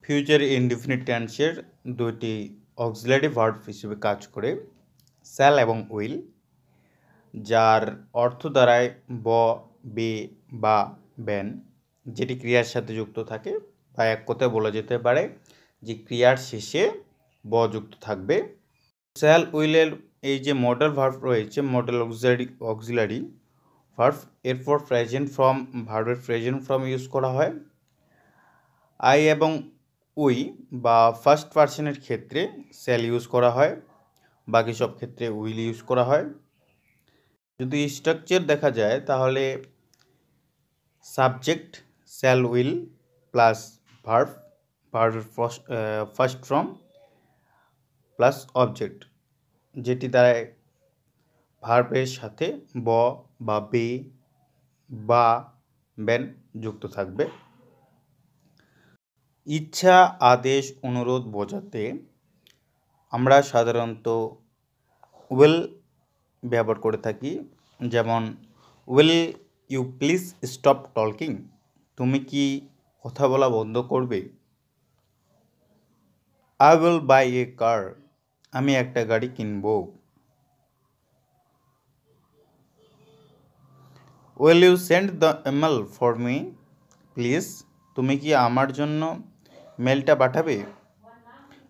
Future indefinite টেন্সের দুইটি auxiliary verb হিসেবে কাজ করে শ্যাল এবং উইল, যার অর্থ দাঁড়ায় ব, বে বা বেন, যেটি ক্রিয়ার সাথে যুক্ত থাকে, বা এক কথায় বলা যেতে পারে যে ক্রিয়ার শেষে ব যুক্ত থাকবে। শ্যাল উইলের এই যে মডেল ভার্ব রয়েছে, মডেল অক্সিলারি ভার্ব, এরপর প্রেজেন্ট ফর্ম ভার্বের প্রেজেন্ট ফর্ম ইউজ করা হয়। আই এবং উই বা ফার্স্ট পার্সনের ক্ষেত্রে শ্যাল ইউজ করা হয়, বাকি সব ক্ষেত্রে উইল ইউজ করা হয়। যদি স্ট্রাকচার দেখা যায় তাহলে subject shall will plus verb, ভার্বের ফার্স্ট ফর্ম প্লাস অবজেক্ট, যেটি দ্বারায় ভার্বের সাথে ব বা বে বা বেন যুক্ত থাকবে। ইচ্ছা, আদেশ, অনুরোধ বোঝাতে আমরা সাধারণত উইল ব্যবহার করে থাকি, যেমন will you please stop talking, তুমি কি কথা বলা বন্ধ করবে। I will buy a car, আমি একটা গাড়ি কিনব। Will you send the email for me please, তুমি কি আমার জন্য মেলটা পাঠাবে।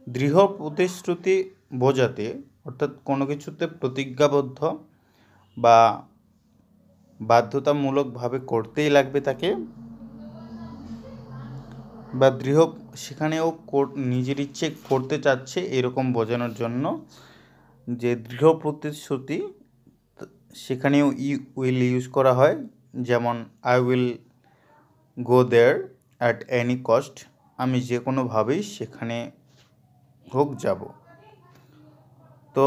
দৃঢ় প্রতিশ্রুতি বোঝাতে, অর্থাৎ কোনো কিছুতে প্রতিজ্ঞাবদ্ধ বা বাধ্যতামূলকভাবে করতেই লাগবে তাকে, বা দৃঢ় সেখানেও নিজের ইচ্ছে করতে চাচ্ছে এরকম বোঝানোর জন্য যে দৃঢ় প্রতিশ্রুতি, সেখানেও উইল ইউজ করা হয়। যেমন I will go there at any cost, আমি যে কোনোভাবেই সেখানে হোক যাব। তো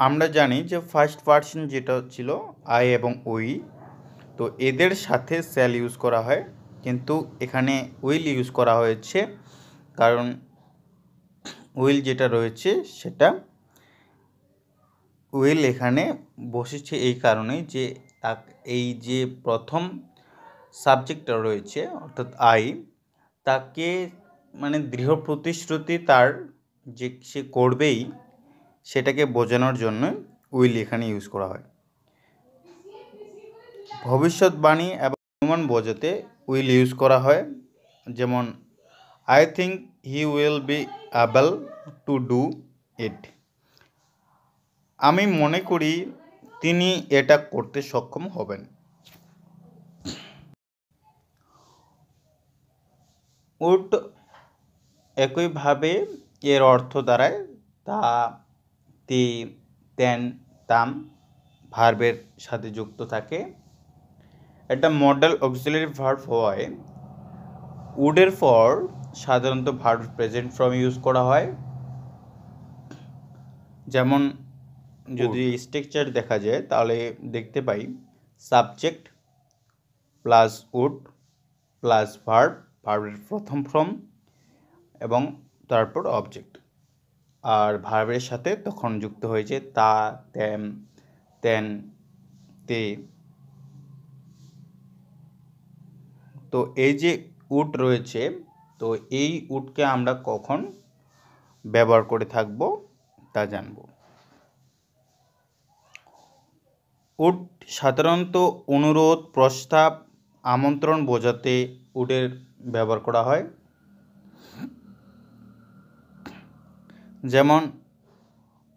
আমরা জানি যে ফার্স্ট পার্সন যেটা ছিল আই এবং উই, তো এদের সাথে শ্যাল ইউজ করা হয়, কিন্তু এখানে উইল ইউজ করা হয়েছে, কারণ উইল যেটা রয়েছে সেটা উইল এখানে বসেছে এই কারণে যে এই যে প্রথম সাবজেক্টটা রয়েছে অর্থাৎ আই, তাকে মানে দৃঢ় প্রতিশ্রুতি তার যে সে করবেই, সেটাকে বোঝানোর জন্য উইল এখানে ইউজ করা হয়। ভবিষ্যৎবাণী এবং অনুমান বোঝাতে উইল ইউজ করা হয়, যেমন I think he will be able to do it, আমি মনে করি তিনি এটা করতে সক্ষম হবেন। উড একইভাবে এর অর্থ দাঁড়ায় তা, তি, তেন, তাম ভার্বের সাথে যুক্ত থাকে। একটা মডেল অক্সিলারি ভার্ব হওয়ায় উডের পর সাধারণত ভার্ব প্রেজেন্ট ফর্ম ইউজ করা হয়। যেমন যদি স্ট্রাকচার দেখা যায় তাহলে দেখতে পাই subject plus would plus verb, ভার্বের প্রথম ফর্ম এবং তারপর অবজেক্ট, আর ভার্বের সাথে তখন যুক্ত হয়েছে তা, তেম, তেন, তে। তো এই যে উড রয়েছে, তো এই উডকে আমরা কখন ব্যবহার করে থাকব তা জানব। উড সাধারণত অনুরোধ, প্রস্তাব, আমন্ত্রণ বোঝাতে উডের ব্যবহার করা হয়। যেমন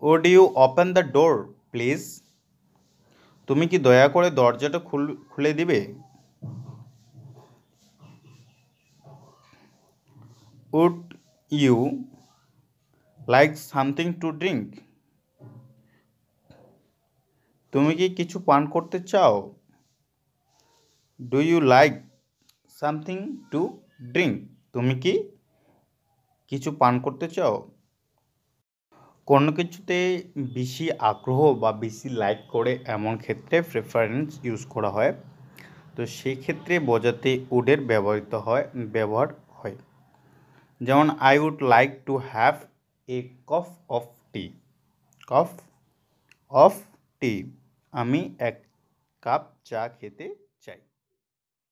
would you open the door please, তুমি কি দয়া করে দরজাটা খুলে দিবে। Would you like something to drink, তুমি কি কিছু পান করতে চাও। Do you like something to drink, তুমি কি কিছু পান করতে চাও। কোনো কিছুতে বেশি আগ্রহ বা বেশি লাইক করে এমন ক্ষেত্রে প্রেফারেন্স ইউজ করা হয়, তো সেই ক্ষেত্রে বোঝাতে উডের ব্যবহার হয়। যেমন I would like to have a cup of tea, cup of tea, আমি এক কাপ চা খেতে